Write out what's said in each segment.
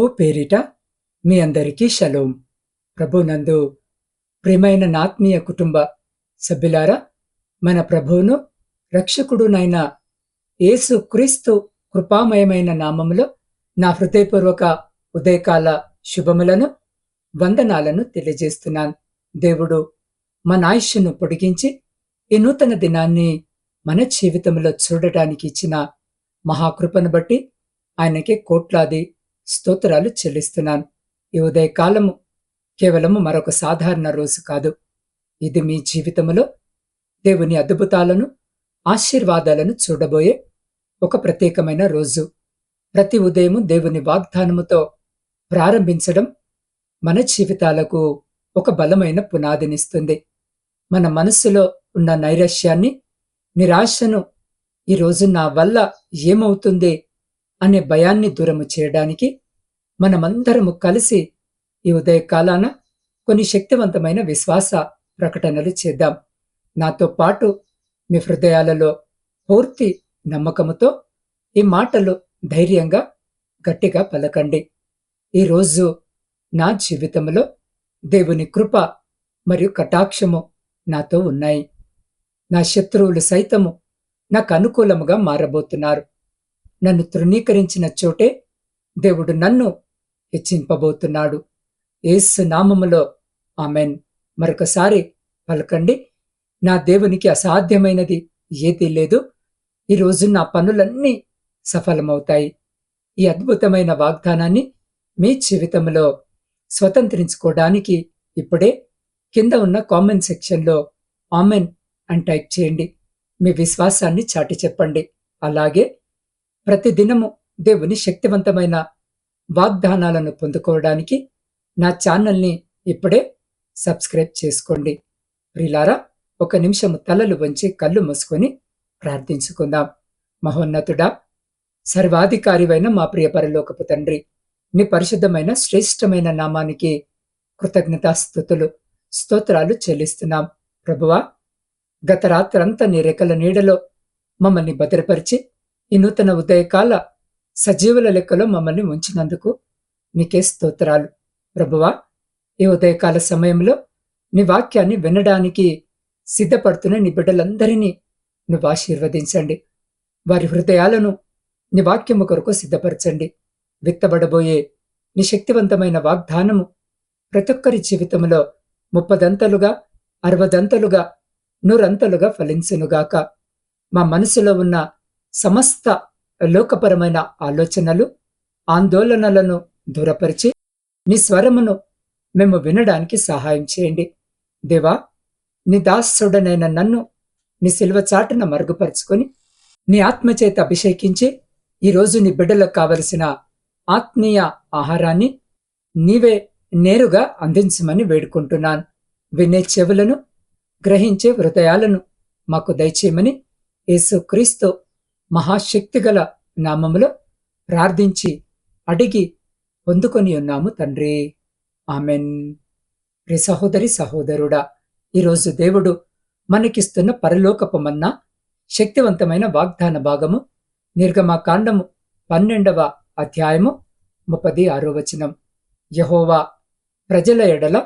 ప్రభువు పేరిట మీ అందరికీ షలోం. ప్రభునందు ప్రియమైన నాత్మీయ కుటుంబ సభ్యులారా, మన ప్రభువును రక్షకుడునైన యేసు క్రీస్తు కృపామయమైన నామములో నా హృదయపూర్వక ఉదయకాల శుభములను వందనాలను తెలియజేస్తున్నాను. దేవుడు మన ఆయుష్ను పొడిగించి ఈ నూతన దినాన్ని మన జీవితంలో చూడటానికి ఇచ్చిన మహాకృపను బట్టి ఆయనకి కోట్లాది స్తోత్రాలు చెల్లిస్తున్నాను. ఈ ఉదయకాలము కేవలము మరొక సాధారణ రోజు కాదు. ఇది మీ జీవితంలో దేవుని అద్భుతాలను, ఆశీర్వాదాలను చూడబోయే ఒక ప్రత్యేకమైన రోజు. ప్రతి ఉదయము దేవుని వాగ్దానముతో ప్రారంభించడం మన జీవితాలకు ఒక బలమైన పునాదినిస్తుంది. మన మనస్సులో ఉన్న నైరాశ్యాన్ని, నిరాశను, ఈరోజు నా వల్ల ఏమవుతుంది అనే భయాన్ని దూరము చేయడానికి మనమందరము కలిసి ఈ ఉదయకాలాన కొన్ని శక్తివంతమైన విశ్వాస ప్రకటనలు చేద్దాం. నాతో పాటు మీ హృదయాలలో పూర్తి నమ్మకముతో ఈ మాటలు ధైర్యంగా గట్టిగా పలకండి. ఈరోజు నా జీవితంలో దేవుని కృప మరియు కటాక్షము నాతో ఉన్నాయి. నా శత్రువులు సైతము నాకు అనుకూలముగా మారబోతున్నారు. నన్ను తృణీకరించిన చోటే దేవుడు నన్ను హెచ్చింపబోతున్నాడు. యేసు నామములో ఆమెన్. మరొకసారి పలకండి. నా దేవునికి అసాధ్యమైనది ఏదీ లేదు. ఈరోజు నా పనులన్నీ సఫలమవుతాయి. ఈ అద్భుతమైన వాగ్దానాన్ని మీ జీవితంలో స్వతంత్రించుకోవడానికి ఇప్పుడే కింద ఉన్న కామెంట్ సెక్షన్లో ఆమెన్ అని టైప్ చేయండి. మీ విశ్వాసాన్ని చాటి చెప్పండి. అలాగే ప్రతిదినము దేవుని శక్తివంతమైన వాగ్దానాలను పొందుకోవడానికి నా ఛానల్ని ఇప్పుడే సబ్స్క్రైబ్ చేసుకోండి. ప్రియులారా, ఒక నిమిషము తలలు వంచి కళ్ళు మూసుకొని ప్రార్థించుకుందాం. మహోన్నతుడా, సర్వాధికారివైన మా ప్రియ పరలోకపు తండ్రి, నీ పరిశుద్ధమైన శ్రేష్టమైన నామానికి కృతజ్ఞతాస్తుతులు, స్తోత్రాలు చెల్లిస్తున్నాం. ప్రభువా, గత రాత్రంతా నీ రెక్కల నీడలో మమ్మల్ని భద్రపరిచి ఈ నూతన ఉదయకాల సజీవుల లెక్కలో మమ్మల్ని ఉంచినందుకు నీకే స్తోత్రాలు. ప్రభువా, ఈ ఉదయకాల సమయంలో నీ వాక్యాన్ని వినడానికి సిద్ధపడుతున్న నీ బిడ్డలందరినీ నువ్వు ఆశీర్వదించండి. వారి హృదయాలను నీ వాక్యము కొరకు సిద్ధపరచండి. విత్తబడబోయే నీ శక్తివంతమైన వాగ్దానము ప్రతి ఒక్కరి జీవితంలో 30 60 100 ఫలించునుగాక. మా మనసులో ఉన్న సమస్త లోకపరమైన ఆలోచనలు, ఆందోళనలను దూరపరిచి నీ స్వరమును మేము వినడానికి సహాయం చేయండి. దేవా, నీ దాసుడనైన నన్ను నీ సిలువ చాటున మరుగుపరుచుకొని నీ ఆత్మచేత అభిషేకించి ఈరోజు నీ బిడ్డలకు కావలసిన ఆత్మీయ ఆహారాన్ని నీవే నేరుగా అందించమని వేడుకుంటున్నాను. వినే చెవులను, గ్రహించే హృదయాలను మాకు దయచేయమని యేసు క్రీస్తు మహాశక్తిగల నామములో ప్రార్థించి అడిగి పొందుకొని ఉన్నాము తండ్రి. ఆమెన్. ప్రియ సహోదరి సహోదరుడా, ఈరోజు దేవుడు మనకిస్తున్న పరలోకపు మన్నా శక్తివంతమైన వాగ్దాన భాగము నిర్గమకాండము 12వ అధ్యాయము 36వ వచనం. యెహోవా ప్రజల ఎడల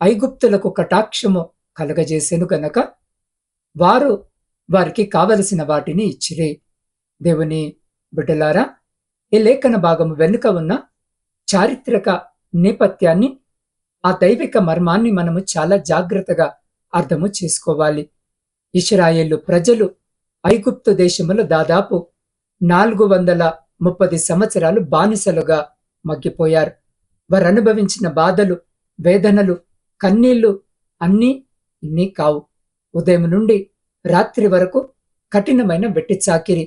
ఐగుప్తులకు కటాక్షము కలగజేసెను గనక వారు వారికి కావలసిన వాటిని ఇచ్చిరి. దేవుని బిడ్డలారా, ఈ లేఖన భాగము వెనుక ఉన్న చారిత్రక నేపథ్యాన్ని, ఆ దైవిక మర్మాన్ని మనము చాలా జాగ్రత్తగా అర్థము చేసుకోవాలి. ఇశ్రాయేలు ప్రజలు ఐగుప్తు దేశములో దాదాపు 430 సంవత్సరాలు బానిసలుగా మగ్గిపోయారు. వారు అనుభవించిన బాధలు, వేదనలు, కన్నీళ్లు అన్నీ ఇన్ని కావు. ఉదయం నుండి రాత్రి వరకు కఠినమైన వెట్టి చాకిరి,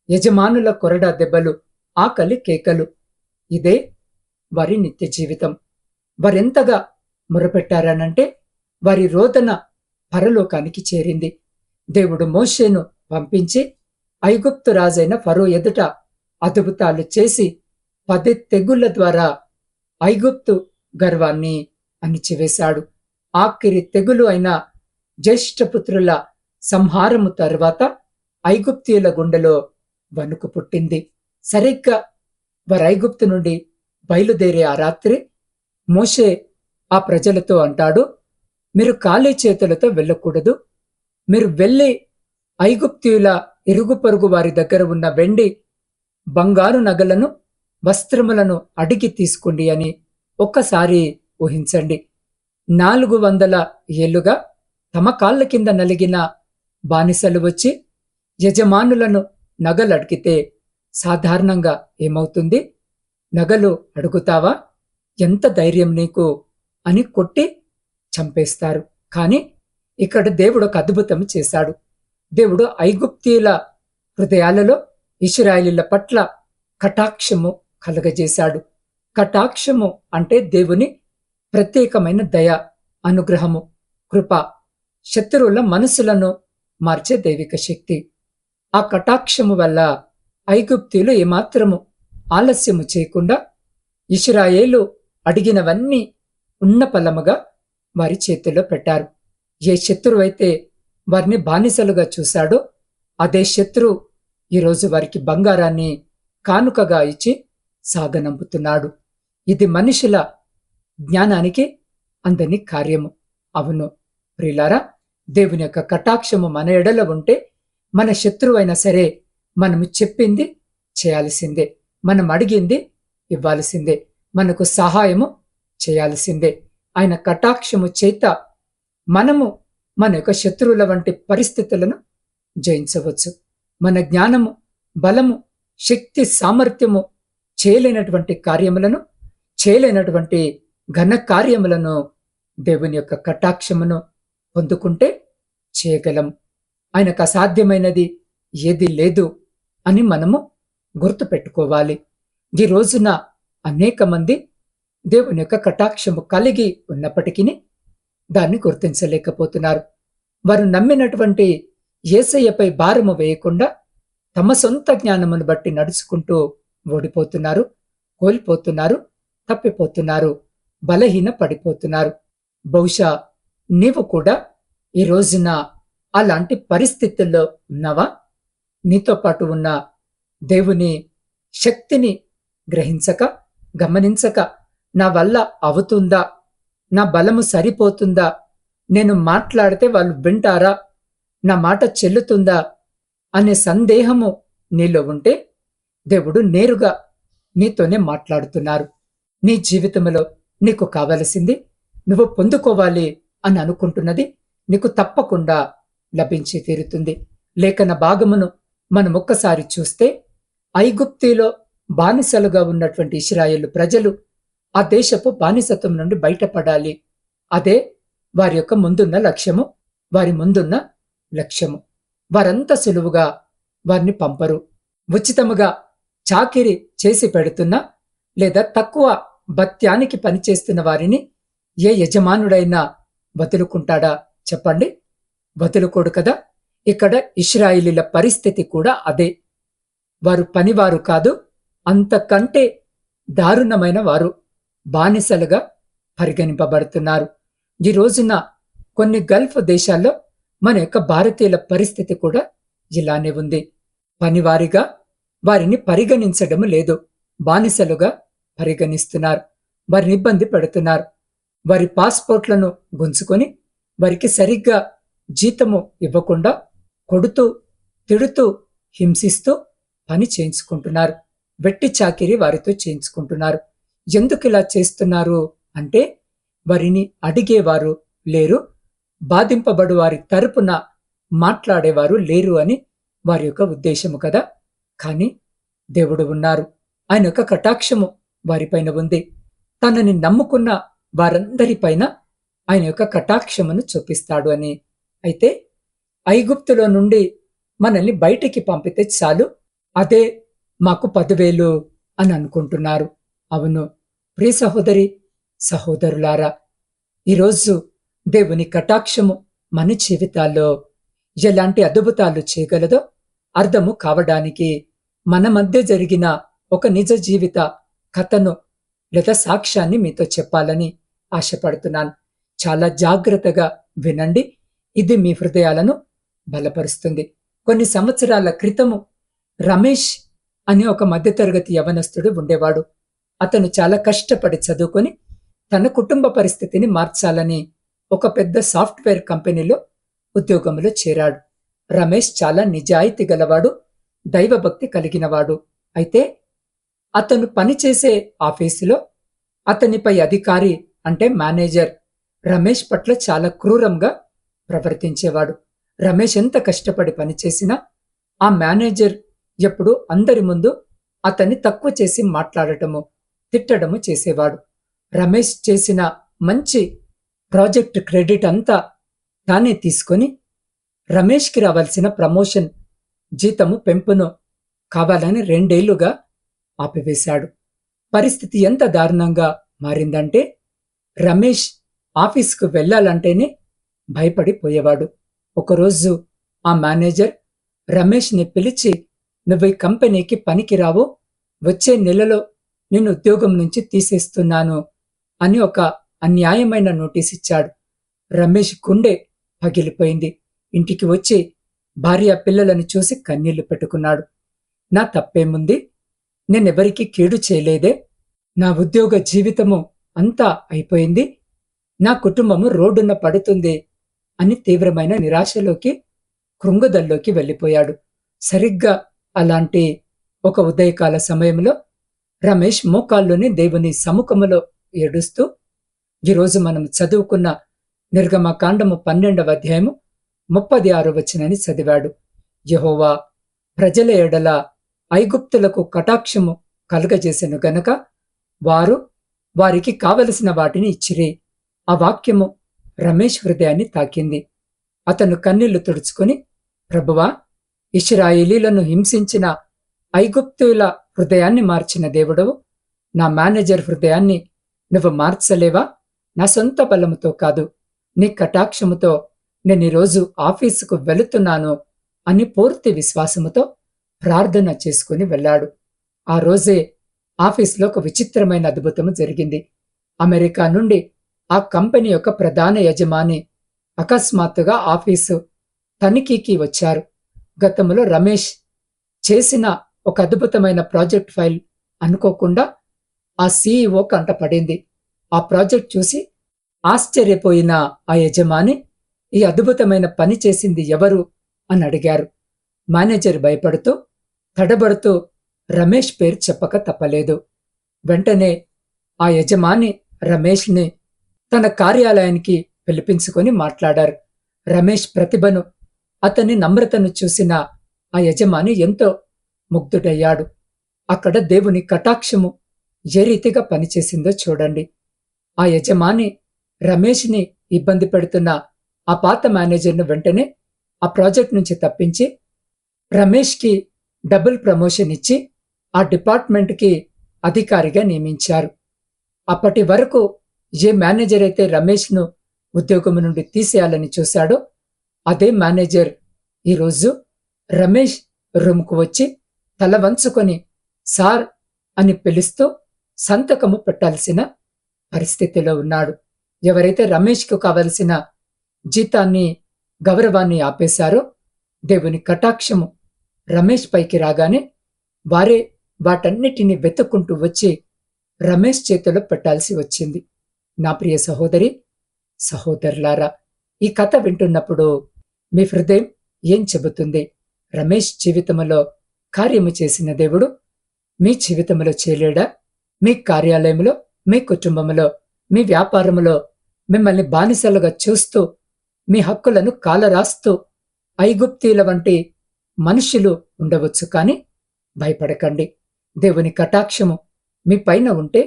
యజమానుల కొరడా దెబ్బలు, ఆకలి కేకలు, ఇదే వారి నిత్య జీవితం. వారెంతగా మొరపెట్టారనంటే వారి రోదన పరలోకానికి చేరింది. దేవుడు మోషేను పంపించి ఐగుప్తు రాజైన ఫరో ఎదుట అద్భుతాలు చేసి 10 తెగుళ్ల ద్వారా ఐగుప్తు గర్వాన్ని అణిచివేశాడు. ఆఖరి తెగులు అయిన జ్యేష్ఠపుత్రుల సంహారము తరువాత ఐగుప్తీయుల గుండెలో వణుకు పుట్టింది. సరిగ్గా వారు ఐగుప్తు నుండి బయలుదేరే ఆ రాత్రి మోషే ఆ ప్రజలతో అంటాడు, మీరు ఖాళీ చేతులతో వెళ్ళకూడదు. మీరు వెళ్ళి ఐగుప్తీయుల ఇరుగు పొరుగు వారి దగ్గర ఉన్న వెండి బంగారు నగలను వస్త్రములను అడిగి తీసుకోండి అని ఒక్కసారి ఊహించండి. 400 ఏళ్లుగా తమ కాళ్ళ కింద నలిగిన బానిసలు వచ్చి యజమానులను నగలు అడిగితే సాధారణంగా ఏమవుతుంది? నగలు అడుగుతావా? ఎంత ధైర్యం నీకు అని కొట్టి చంపేస్తారు. కాని ఇక్కడ దేవుడు ఒక అద్భుతం చేశాడు. దేవుడు ఐగుప్తీయుల హృదయాలలో ఇశ్రాయేలీయుల పట్ల కటాక్షము కలగజేశాడు. కటాక్షము అంటే దేవుని ప్రత్యేకమైన దయ, అనుగ్రహము, కృప, శత్రువుల మనసులను మార్చే దైవిక శక్తి. ఆ కటాక్షము వల్ల ఐగుప్తీయులు ఏమాత్రము ఆలస్యము చేయకుండా ఇశ్రాయేలు అడిగినవన్నీ ఉన్న పలముగా వారి చేతుల్లో పెట్టారు. ఏ శత్రువైతే వారిని బానిసలుగా చూశాడో అదే శత్రువు ఈరోజు వారికి బంగారాన్ని కానుకగా ఇచ్చి సాగనంపుతున్నాడు. ఇది మనుషుల జ్ఞానానికి అందని కార్యము. అవును ప్రియులారా, దేవుని యొక్క కటాక్షము మన ఎడల ఉంటే మన శత్రువైనా సరే మనము చెప్పింది చేయాల్సిందే, మనం అడిగింది ఇవ్వాల్సిందే, మనకు సహాయము చేయాల్సిందే. ఆయన కటాక్షము చేత మనము మన యొక్క శత్రువుల వంటి పరిస్థితులను జయించవచ్చు. మన జ్ఞానము, బలము, శక్తి, సామర్థ్యము చేయలేనటువంటి కార్యములను, చేయలేనటువంటి ఘన కార్యములను దేవుని యొక్క కటాక్షమును పొందుకుంటే చేయగలం. ఆయనకు అసాధ్యమైనది ఏది లేదు అని మనము గుర్తుపెట్టుకోవాలి. ఈ రోజున అనేక మంది దేవుని యొక్క కటాక్షము కలిగి ఉన్నప్పటికీ దాన్ని గుర్తించలేకపోతున్నారు. వారు నమ్మినటువంటి యేసయ్యపై భారము వేయకుండా తమ సొంత జ్ఞానమును బట్టి నడుచుకుంటూ ఓడిపోతున్నారు, కోల్పోతున్నారు, తప్పిపోతున్నారు, బలహీన పడిపోతున్నారు. బహుశా నీవు కూడా ఈ రోజున అలాంటి పరిస్థితుల్లో ఉన్నావా? నీతో పాటు ఉన్న దేవుని శక్తిని గ్రహించక, గమనించక, నా వల్ల అవుతుందా, నా బలము సరిపోతుందా, నేను మాట్లాడితే వాళ్ళు వింటారా, నా మాట చెల్లుతుందా అనే సందేహము నీలో ఉంటే దేవుడు నేరుగా నీతోనే మాట్లాడుతున్నారు. నీ జీవితంలో నీకు కావలసింది, నువ్వు పొందుకోవాలి అని అనుకుంటున్నది నీకు తప్పకుండా లభించి తీరుతుంది. లేఖన భాగమును మనం ఒక్కసారి చూస్తే ఐగుప్తిలో బానిసలుగా ఉన్నటువంటి ఇశ్రాయేలు ప్రజలు ఆ దేశపు బానిసత్వం నుండి బయటపడాలి. అదే వారి యొక్క ముందున్న లక్ష్యము, వారి ముందున్న లక్ష్యము. వారంత సులువుగా వారిని పంపరు. ఉచితముగా చాకిరి చేసి పెడుతున్నా లేదా తక్కువ భత్యానికి పనిచేస్తున్న వారిని ఏ యజమానుడైనా వదులుకుంటాడా చెప్పండి? వదులుకోడు కదా. ఇక్కడ ఇశ్రాయేలీల పరిస్థితి కూడా అదే. వారు పనివారు కాదు, అంతకంటే దారుణమైన వారు బానిసలుగా పరిగణింపబడుతున్నారు. ఈ రోజున కొన్ని గల్ఫ్ దేశాల్లో మన యొక్క భారతీయుల పరిస్థితి కూడా ఇలానే ఉంది. పనివారిగా వారిని పరిగణించడం లేదు, బానిసలుగా పరిగణిస్తున్నారు. వారిని ఇబ్బంది పెడుతున్నారు. వారి పాస్పోర్ట్లను గుంజుకొని వారికి సరిగ్గా జీతము ఇవ్వకుండా కొడుతూ, తిడుతూ, హింసిస్తూ పని చేయించుకుంటున్నారు. వెట్టి చాకిరి వారితో చేయించుకుంటున్నారు. ఎందుకు ఇలా చేస్తున్నారు అంటే వారిని అడిగేవారు లేరు, బాధింపబడు వారి తరపున మాట్లాడేవారు లేరు అని వారి యొక్క ఉద్దేశము కదా. కానీ దేవుడు ఉన్నారు. ఆయన యొక్క కటాక్షము వారిపైన ఉంది. తనని నమ్ముకున్న వారందరిపైన ఆయన యొక్క కటాక్షమును చూపిస్తాడు అని. అయితే ఐగుప్తులో నుండి మనల్ని బయటికి పంపితే చాలు, అదే మాకు 10,000 అని అనుకుంటున్నారు. అవును ప్రియ సహోదరి, సహోదరులారా, ఈరోజు దేవుని కటాక్షము మన జీవితాల్లో ఎలాంటి అద్భుతాలు చేయగలదో అర్థము కావడానికి మన మధ్య జరిగిన ఒక నిజ జీవిత కథను లేదా సాక్ష్యాన్ని మీతో చెప్పాలని ఆశపడుతున్నాను. చాలా జాగ్రత్తగా వినండి. ఇది మీ హృదయాలను బలపరుస్తుంది. కొన్ని సంవత్సరాల క్రితము రమేష్ అనే ఒక మధ్యతరగతి యవనస్తుడు ఉండేవాడు. అతను చాలా కష్టపడి చదువుకొని తన కుటుంబ పరిస్థితిని మార్చాలని ఒక పెద్ద సాఫ్ట్వేర్ కంపెనీలో ఉద్యోగంలో చేరాడు. రమేష్ చాలా నిజాయితీ గలవాడు, దైవభక్తి కలిగినవాడు. అయితే అతను పనిచేసే ఆఫీసులో అతనిపై అధికారి అంటే మేనేజర్ రమేష్ పట్ల చాలా క్రూరంగా ప్రవర్తించేవాడు. రమేష్ ఎంత కష్టపడి పనిచేసినా ఆ మేనేజర్ ఎప్పుడు అందరి ముందు అతన్ని తక్కువ చేసి మాట్లాడటము, తిట్టడము చేసేవాడు. రమేష్ చేసిన మంచి ప్రాజెక్ట్ క్రెడిట్ అంతా తానే తీసుకొని రమేష్కి రావాల్సిన ప్రమోషన్, జీతము పెంపును కావాలని 2 ఏళ్లుగా ఆపివేశాడు. పరిస్థితి ఎంత దారుణంగా మారిందంటే రమేష్ ఆఫీస్కు వెళ్లాలంటేనే భయపడిపోయేవాడు. ఒకరోజు ఆ మేనేజర్ రమేష్ని పిలిచి, నువ్వు ఈ కంపెనీకి పనికిరావు, వచ్చే నెలలో నిన్ను ఉద్యోగం నుంచి తీసేస్తున్నాను అని ఒక అన్యాయమైన నోటీస్ ఇచ్చాడు. రమేష్ గుండె పగిలిపోయింది. ఇంటికి వచ్చి భార్య పిల్లలను చూసి కన్నీళ్లు పెట్టుకున్నాడు. నా తప్పేముంది? నేనెవరికీ కీడు చేయలేదే. నా ఉద్యోగ జీవితము అంతా అయిపోయింది, నా కుటుంబము రోడ్డున పడుతుంది అని తీవ్రమైన నిరాశలోకి, కృంగుదల్లోకి వెళ్ళిపోయాడు. సరిగ్గా అలాంటి ఒక ఉదయకాల సమయంలో రమేష్ మోకాల్లోని దేవుని సముఖములో ఏడుస్తూ ఈరోజు మనం చదువుకున్న నిర్గమకాండము 12వ అధ్యాయము 36వ వచనాన్ని చదివాడు. యెహోవా ప్రజల ఎడల ఐగుప్తులకు కటాక్షము కలుగజేసెను గనక వారు వారికి కావలసిన వాటిని ఇచ్చిరి. ఆ వాక్యము రమేష్ హృదయాన్ని తాకింది. అతను కన్నీళ్లు తుడుచుకొని, ప్రభువా, ఇశ్రాయేలీలను హింసించిన ఐగుప్తుల హృదయాన్ని మార్చిన దేవుడవు, నా మేనేజర్ హృదయాన్ని నువ్వు మార్చలేవా? నా సొంత బలముతో కాదు, నీ కటాక్షముతో నేను ఈరోజు ఆఫీసుకు వెళుతున్నాను అని పూర్తి విశ్వాసముతో ప్రార్థన చేసుకుని వెళ్ళాడు. ఆ రోజే ఆఫీసులో ఒక విచిత్రమైన అద్భుతము జరిగింది. అమెరికా నుండి ఆ కంపెనీ యొక్క ప్రధాన యజమాని అకస్మాత్తుగా ఆఫీసు తనిఖీకి వచ్చారు. గతంలో రమేష్ చేసిన ఒక అద్భుతమైన ప్రాజెక్ట్ ఫైల్ అనుకోకుండా ఆ సీఈఓ కంటపడింది. ఆ ప్రాజెక్ట్ చూసి ఆశ్చర్యపోయిన ఆ యజమాని, ఈ అద్భుతమైన పని చేసింది ఎవరు అని అడిగారు. మేనేజర్ భయపడుతూ, తడబడుతూ రమేష్ పేరు చెప్పక తప్పలేదు. వెంటనే ఆ యజమాని రమేష్ని తన కార్యాలయానికి పిలిపించుకొని మాట్లాడారు. రమేష్ ప్రతిభను, అతని నమ్రతను చూసిన ఆ యజమాని ఎంతో ముగ్ధుడయ్యాడు. అక్కడ దేవుని కటాక్షము ఏ రీతిగా పనిచేసిందో చూడండి. ఆ యజమాని రమేష్ని ఇబ్బంది పెడుతున్న ఆ పాత మేనేజర్ను వెంటనే ఆ ప్రాజెక్ట్ నుంచి తప్పించి రమేష్కి డబుల్ ప్రమోషన్ ఇచ్చి ఆ డిపార్ట్మెంట్కి అధికారిగా నియమించారు. అప్పటి వరకు ఏ మేనేజర్ అయితే రమేష్ను ఉద్యోగం నుండి తీసేయాలని చూశాడో అదే మేనేజర్ ఈరోజు రమేష్ రూమ్కు వచ్చి తల వంచుకొని సార్ అని పిలుస్తూ సంతకము పెట్టాల్సిన పరిస్థితిలో ఉన్నాడు. ఎవరైతే రమేష్కు కావలసిన జీతాన్ని, గౌరవాన్ని ఆపేశారో దేవుని కటాక్షము రమేష్ పైకి రాగానే వారే వాటన్నిటిని వెతుక్కుంటూ వచ్చి రమేష్ చేతిలో పెట్టాల్సి వచ్చింది. నా ప్రియ సహోదరి, సహోదరులారా, ఈ కథ వింటున్నప్పుడు మీ హృదయం ఏం చెబుతుంది? రమేష్ జీవితంలో కార్యము చేసిన దేవుడు మీ జీవితంలో చేయలేడా? మీ కార్యాలయంలో, మీ కుటుంబంలో, మీ వ్యాపారంలో మిమ్మల్ని బానిసలుగా చూస్తూ, మీ హక్కులను కాలరాస్తూ ఐగుప్తీల వంటి మనుషులు ఉండవచ్చు. కానీ భయపడకండి. దేవుని కటాక్షము మీ పైన ఉంటే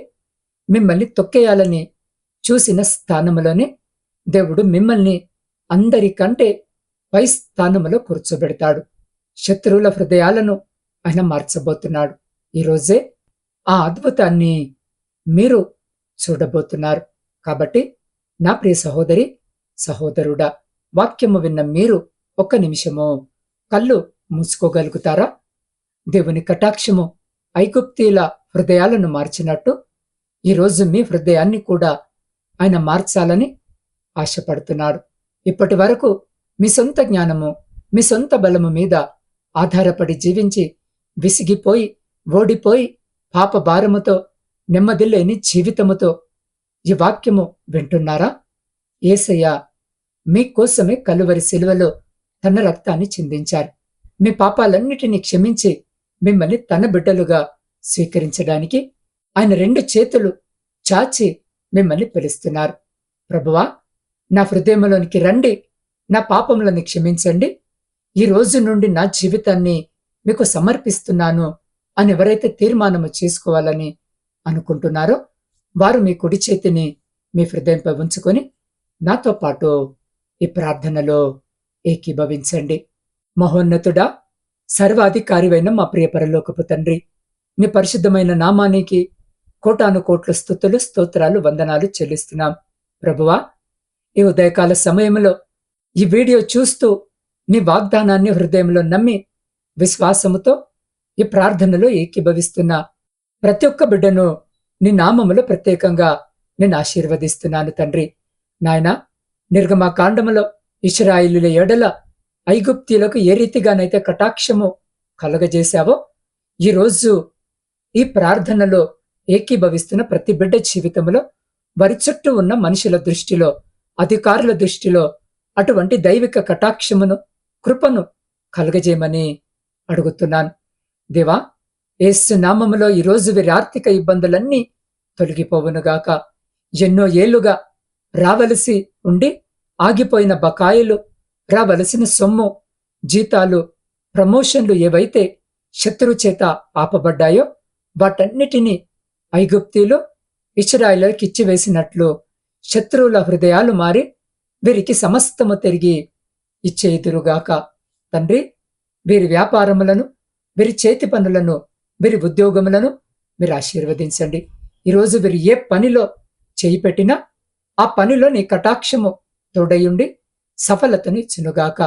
మిమ్మల్ని తొక్కేయాలని చూసిన స్థానములోనే దేవుడు మిమ్మల్ని అందరికంటే పై స్థానములో కూర్చోబెడతాడు. శత్రువుల హృదయాలను ఆయన మార్చబోతున్నాడు. ఈరోజే ఆ అద్భుతాన్ని మీరు చూడబోతున్నారు. కాబట్టి నా ప్రియ సహోదరి, సహోదరుడా, వాక్యము విన్న మీరు ఒక్క నిమిషము కళ్ళు మూసుకోగలుగుతారా? దేవుని కటాక్షము ఐగుప్తీల హృదయాలను మార్చినట్టు ఈరోజు మీ హృదయాన్ని కూడా ఆయన మార్చాలని ఆశపడుతున్నాడు. ఇప్పటి వరకు మీ సొంత జ్ఞానము, మీ సొంత బలము మీద ఆధారపడి జీవించి విసిగిపోయి, ఓడిపోయి, పాప భారముతో నెమ్మది లేని జీవితముతో ఈ వాక్యము వింటున్నారా? యేసయ్య మీకోసమే కలువరి శిలువలో తన రక్తాన్ని చిందించారు. మీ పాపాలన్నిటినీ క్షమించి మిమ్మల్ని తన బిడ్డలుగా స్వీకరించడానికి ఆయన 2 చేతులు చాచి మిమ్మల్ని పిలుస్తున్నారు. ప్రభువా, నా హృదయంలోనికి రండి, నా పాపములను క్షమించండి, ఈ రోజు నుండి నా జీవితాన్ని మీకు సమర్పిస్తున్నాను అని ఎవరైతే తీర్మానము చేసుకోవాలని అనుకుంటున్నారో వారు మీ కుడి చేతిని మీ హృదయంపై ఉంచుకొని నాతో పాటు ఈ ప్రార్థనలో ఏకీభవించండి. మహోన్నతుడా, సర్వాధికారివైన మా ప్రియ పరలోకపు తండ్రి, నీ పరిశుద్ధమైన నామానికి కోటాను కోట్ల స్తుతులు, స్తోత్రాలు, వందనాలు చెల్లిస్తున్నాం. ప్రభువా, ఈ ఉదయకాల సమయంలో ఈ వీడియో చూస్తూ నీ వాగ్దానాన్ని హృదయంలో నమ్మి విశ్వాసముతో ఈ ప్రార్థనలో ఏకీభవిస్తున్న ప్రతి ఒక్క బిడ్డను నీ నామములో ప్రత్యేకంగా నేను ఆశీర్వదిస్తున్నాను తండ్రి. నాయనా, నిర్గమకాండములో ఇశ్రాయేలుల ఎడల ఐగుప్తీయులకు ఏ రీతిగానైతే కటాక్షము కలగజేశావో, ఈరోజు ఈ ప్రార్థనలో ఏకీభవిస్తున్న ప్రతి బిడ్డ జీవితంలో వారి చుట్టూ ఉన్న మనుషుల దృష్టిలో, అధికారుల దృష్టిలో అటువంటి దైవిక కటాక్షమును, కృపను కలగజేయమని అడుగుతున్నాను. దేవా, యేసు నామములో ఈరోజు వీరి ఆర్థిక ఇబ్బందులన్నీ తొలగిపోవునుగాక. ఎన్నో ఏళ్లుగా రావలసి ఉండి ఆగిపోయిన బకాయిలు, రావలసిన సొమ్ము, జీతాలు, ప్రమోషన్లు ఏవైతే శత్రు చేత ఆపబడ్డాయో వాటన్నిటినీ ఐగుప్తీయులు ఇశ్రాయేలుకి ఇచ్చివేసినట్లు శత్రువుల హృదయాలు మారి వీరికి సమస్తము తిరిగి ఇచ్చేయుదురుగాక. తండ్రి, వీరి వ్యాపారములను, వీరి చేతి పనులను, వీరి ఉద్యోగములను మీరు ఆశీర్వదించండి. ఈరోజు వీరు ఏ పనిలో చేయి పెట్టినా ఆ పనిలో నీ కటాక్షము తోడయుండి సఫలతను ఇచ్చునుగాక.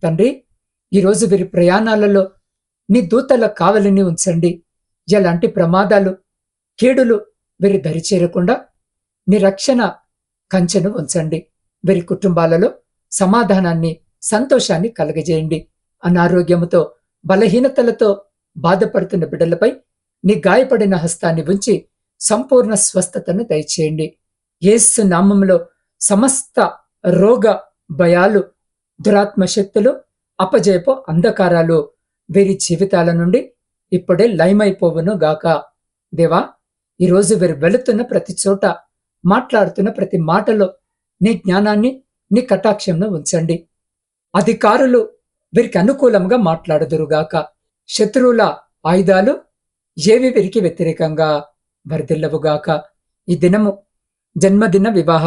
తండ్రి, ఈరోజు వీరి ప్రయాణాలలో నీ దూతల కావలిని ఉంచండి. ఎలాంటి ప్రమాదాలు, కీడులు వీరి దరిచేరకుండా నీ రక్షణ కంచెను ఉంచండి. వీరి కుటుంబాలలో సమాధానాన్ని, సంతోషాన్ని కలగజేయండి. అనారోగ్యముతో, బలహీనతలతో బాధపడుతున్న బిడ్డలపై నీ గాయపడిన హస్తాన్ని ఉంచి సంపూర్ణ స్వస్థతను దయచేయండి. యేసు నామములో సమస్త రోగ భయాలు, దురాత్మ శక్తులు, అపజయపు అంధకారాలు వీరి జీవితాల నుండి ఇప్పుడే లయమైపోవును గాక. దేవా, ఈరోజు వీరు వెళుతున్న ప్రతి చోట, మాట్లాడుతున్న ప్రతి మాటలో నీ జ్ఞానాన్ని, నీ కటాక్షంను ఉంచండి. అధికారులు వీరికి అనుకూలంగా మాట్లాడుదురుగాక. శత్రువుల ఆయుధాలు ఏవి వీరికి వ్యతిరేకంగా వర్ధిల్లవుగాక. ఈ దినము జన్మదిన, వివాహ,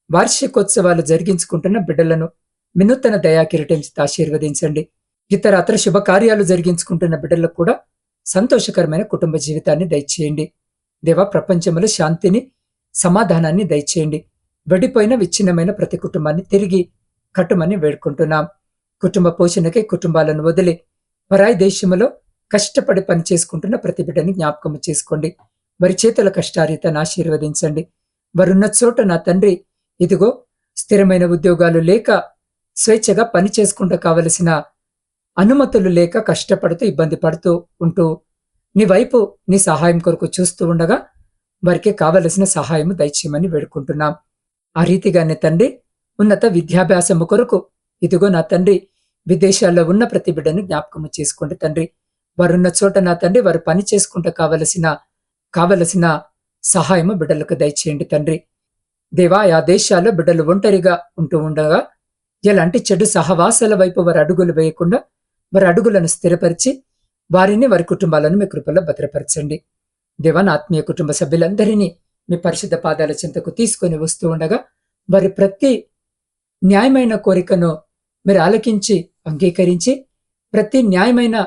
వార్షికోత్సవాలు జరిగించుకుంటున్న బిడ్డలను వినూతన దయాకిరీటంతో ఆశీర్వదించండి. ఇతర శుభకార్యాలు జరిగించుకుంటున్న బిడ్డలకు కూడా సంతోషకరమైన కుటుంబ జీవితాన్ని దయచేయండి. దేవా, ప్రపంచంలో శాంతిని, సమాధానాన్ని దయచేయండి. వెడిపోయిన, విచ్ఛిన్నమైన ప్రతి కుటుంబాన్ని తిరిగి కట్టుమని వేడుకుంటున్నాం. కుటుంబ పోషణకై కుటుంబాలను వదిలి పరాయి దేశంలో కష్టపడి పని చేసుకుంటున్న ప్రతి బిడ్డని జ్ఞాపకము చేసుకోండి. వారి చేతుల కష్టారీతను ఆశీర్వదించండి. వారున్న చోట నా తండ్రి, ఇదిగో స్థిరమైన ఉద్యోగాలు లేక, స్వేచ్ఛగా పని చేసుకుంటూ కావలసిన అనుమతులు లేక కష్టపడుతూ, ఇబ్బంది పడుతూ ఉంటూ నీ వైపు నీ సహాయం కొరకు చూస్తూ ఉండగా వారికి కావలసిన సహాయము దయచేయమని వేడుకుంటున్నాం. ఆ రీతిగానే తండ్రి, ఉన్నత విద్యాభ్యాసము కొరకు ఇదిగో నా తండ్రి విదేశాల్లో ఉన్న ప్రతి బిడ్డను జ్ఞాపకము చేసుకోండి తండ్రి. వారున్న చోట నా తండ్రి వారు పని చేసుకుంటూ కావలసిన సహాయము బిడ్డలకు దయచేయండి తండ్రి. దేవా, ఆ దేశాల్లో బిడ్డలు ఒంటరిగా ఉంటూ ఉండగా ఎలాంటి చెడు సహవాసాల వైపు వారి అడుగులు వేయకుండా వారి అడుగులను స్థిరపరిచి వారిని, వారి కుటుంబాలను మీ కృపలో భద్రపరచండి. దేవా, నా ఆత్మీయ కుటుంబ సభ్యులందరినీ మీ పరిశుద్ధ పాదాల చెంతకు తీసుకొని వస్తూ ఉండగా వారి ప్రతి న్యాయమైన కోరికను మీరు ఆలకించి అంగీకరించి ప్రతి న్యాయమైన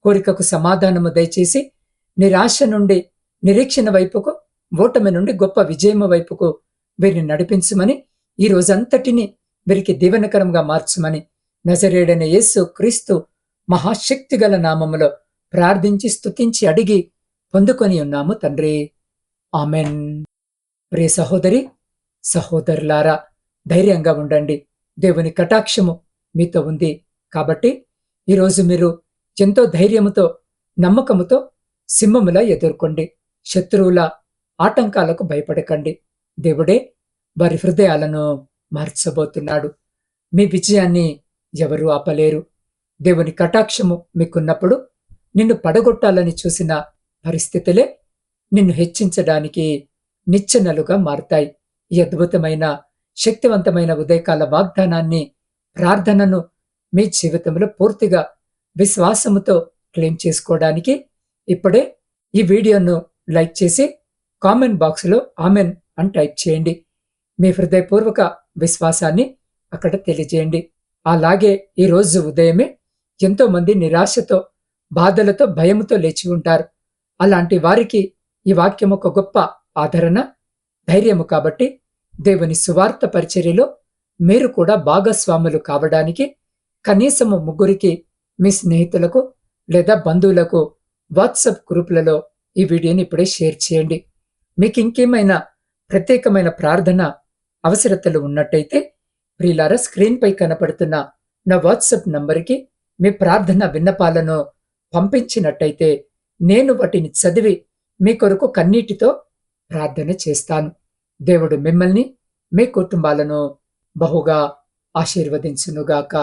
కోరికకు సమాధానము దయచేసి నిరాశ నుండి నిరీక్షణ వైపుకు, ఓటమి నుండి గొప్ప విజయము వైపుకు వీరిని నడిపించమని, ఈ రోజంతటిని వీరికి దీవెనకరంగా మార్చమని నజరేయుడైన యేసు క్రీస్తు మహాశక్తిగల నామములో ప్రార్థించి స్తుతించి అడిగి పొందుకొని ఉన్నాము తండ్రి. ఆమెన్. ప్రియ సహోదరి, సహోదరులారా, ధైర్యంగా ఉండండి. దేవుని కటాక్షము మీతో ఉంది కాబట్టి ఈరోజు మీరు ఎంతో ధైర్యముతో, నమ్మకముతో సింహములా ఎదుర్కొండి. శత్రువుల ఆటంకాలకు భయపడకండి. దేవుడే వారి హృదయాలను మార్చబోతున్నాడు. మీ విజయాన్ని ఎవరూ ఆపలేరు. దేవుని కటాక్షము మీకున్నప్పుడు నిన్ను పడగొట్టాలని చూసిన పరిస్థితులే నిన్ను హెచ్చించడానికి నిచ్చెనలుగా మారతాయి. ఈ అద్భుతమైన శక్తివంతమైన ఉదయకాల వాగ్దానాన్ని, ప్రార్థనను మీ జీవితంలో పూర్తిగా విశ్వాసముతో క్లెయిమ్ చేసుకోవడానికి ఇప్పుడే ఈ వీడియోను లైక్ చేసి కామెంట్ బాక్స్లో ఆమెన్ అని టైప్ చేయండి. మీ హృదయపూర్వక విశ్వాసాన్ని అక్కడ తెలియజేయండి. అలాగే ఈ రోజు ఉదయమే ఎంతో మంది నిరాశతో, బాధలతో, భయముతో లేచి ఉంటారు. అలాంటి వారికి ఈ వాక్యం ఒక గొప్ప ఆదరణ, ధైర్యము. కాబట్టి దేవుని సువార్త పరిచర్యలో మీరు కూడా భాగస్వాములు కావడానికి కనీసము 3 మీ స్నేహితులకు లేదా బంధువులకు వాట్సాప్ గ్రూపులలో ఈ వీడియోని ఇప్పుడే షేర్ చేయండి. మీకు ఇంకేమైనా ప్రత్యేకమైన ప్రార్థన అవసరతలు ఉన్నట్టయితే ప్రియులారా, స్క్రీన్ పై కనపడుతున్న నా వాట్సాప్ నంబరుకి మీ ప్రార్థన విన్నపాలను పంపించినట్టయితే నేను వాటిని చదివి మీ కొరకు కన్నీటితో ప్రార్థన చేస్తాను. దేవుడు మిమ్మల్ని, మీ కుటుంబాలను బహుగా ఆశీర్వదించునుగాక.